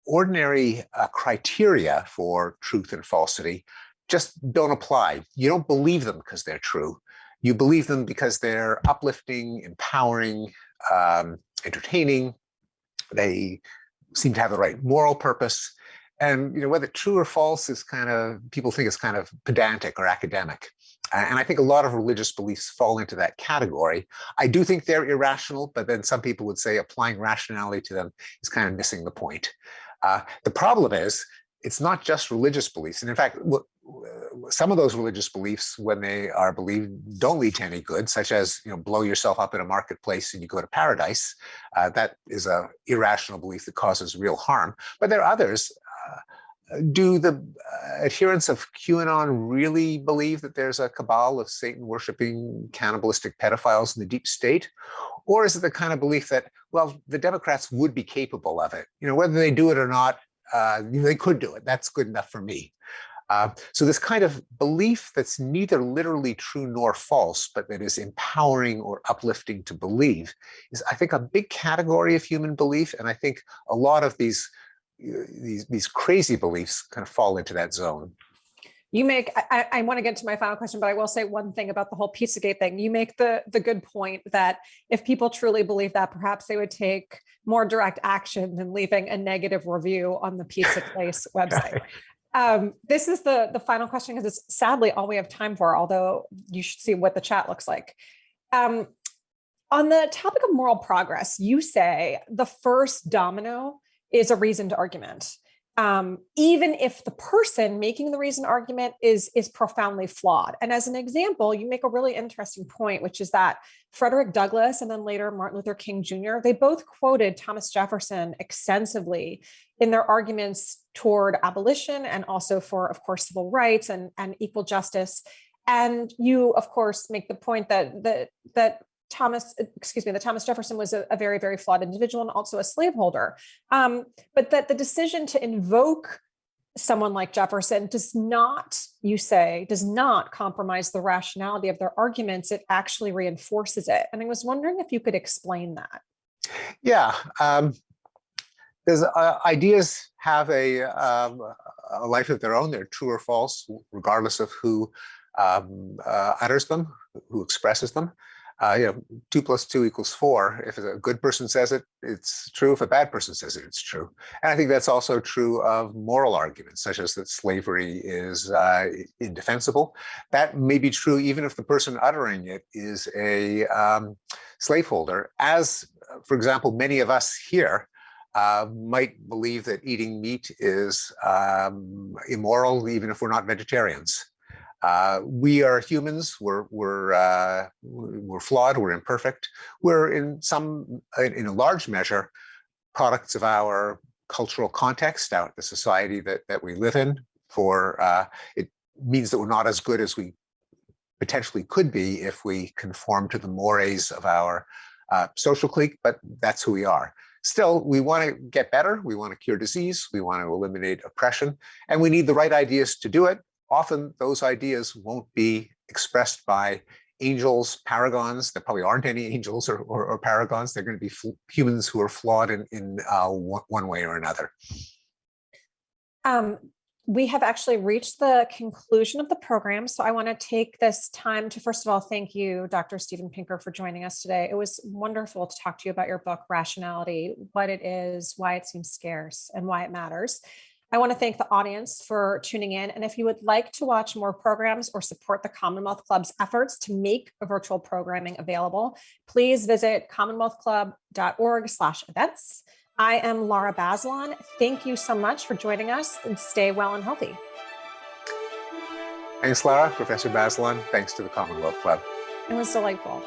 S4: ordinary criteria for truth and falsity just don't apply. You don't believe them because they're true. You believe them because they're uplifting, empowering, entertaining. They seem to have the right moral purpose. And whether true or false is people think it's kind of pedantic or academic. And I think a lot of religious beliefs fall into that category. I do think they're irrational, but then some people would say applying rationality to them is kind of missing the point. The problem is, it's not just religious beliefs. And in fact, some of those religious beliefs, when they are believed, don't lead to any good, such as blow yourself up in a marketplace and you go to paradise. That is an irrational belief that causes real harm. But there are others. Do the adherents of QAnon really believe that there's a cabal of Satan-worshipping, cannibalistic pedophiles in the deep state? Or is it the kind of belief that, well, the Democrats would be capable of it? Whether they do it or not, they could do it. That's good enough for me. So this kind of belief that's neither literally true nor false, but that is empowering or uplifting to believe is, I think, a big category of human belief. And I think a lot of these crazy beliefs kind of fall into that zone.
S3: I want to get to my final question, but I will say one thing about the whole Pizzagate thing. You make the good point that if people truly believe that, perhaps they would take more direct action than leaving a negative review on the Pizza Place website. This is the final question, because it's sadly all we have time for, although you should see what the chat looks like. On the topic of moral progress, you say the first domino is a reasoned argument, even if the person making the reasoned argument is profoundly flawed. And as an example, you make a really interesting point, which is that Frederick Douglass and then later Martin Luther King Jr., they both quoted Thomas Jefferson extensively in their arguments toward abolition and also for, of course, civil rights and equal justice. And you, of course, make the point that Thomas Jefferson was a very, very flawed individual and also a slaveholder. But that the decision to invoke someone like Jefferson does not, you say, does not compromise the rationality of their arguments. It actually reinforces it. And I was wondering if you could explain that.
S4: Yeah. There's ideas have a life of their own. They're true or false, regardless of who utters them, who expresses them. 2 + 2 = 4. If a good person says it, it's true. If a bad person says it, it's true. And I think that's also true of moral arguments, such as that slavery is indefensible. That may be true even if the person uttering it is a slaveholder, as, for example, many of us here might believe that eating meat is immoral, even if we're not vegetarians. We are humans. We're flawed. We're imperfect. We're in a large measure, products of our cultural context, out the society that we live in. It means that we're not as good as we potentially could be if we conform to the mores of our social clique, but that's who we are. Still, we want to get better. We want to cure disease. We want to eliminate oppression, and we need the right ideas to do it. Often those ideas won't be expressed by angels, paragons. There probably aren't any angels or paragons. They're going to be humans who are flawed in one way or another.
S3: We have actually reached the conclusion of the program. So I want to take this time to, first of all, thank you, Dr. Steven Pinker, for joining us today. It was wonderful to talk to you about your book, Rationality, what it is, why it seems scarce, and why it matters. I want to thank the audience for tuning in. And if you would like to watch more programs or support the Commonwealth Club's efforts to make virtual programming available, please visit commonwealthclub.org/events. I am Laura Bazelon. Thank you so much for joining us, and stay well and healthy.
S4: Thanks, Laura. Professor Bazelon. Thanks to the Commonwealth Club.
S3: It was delightful.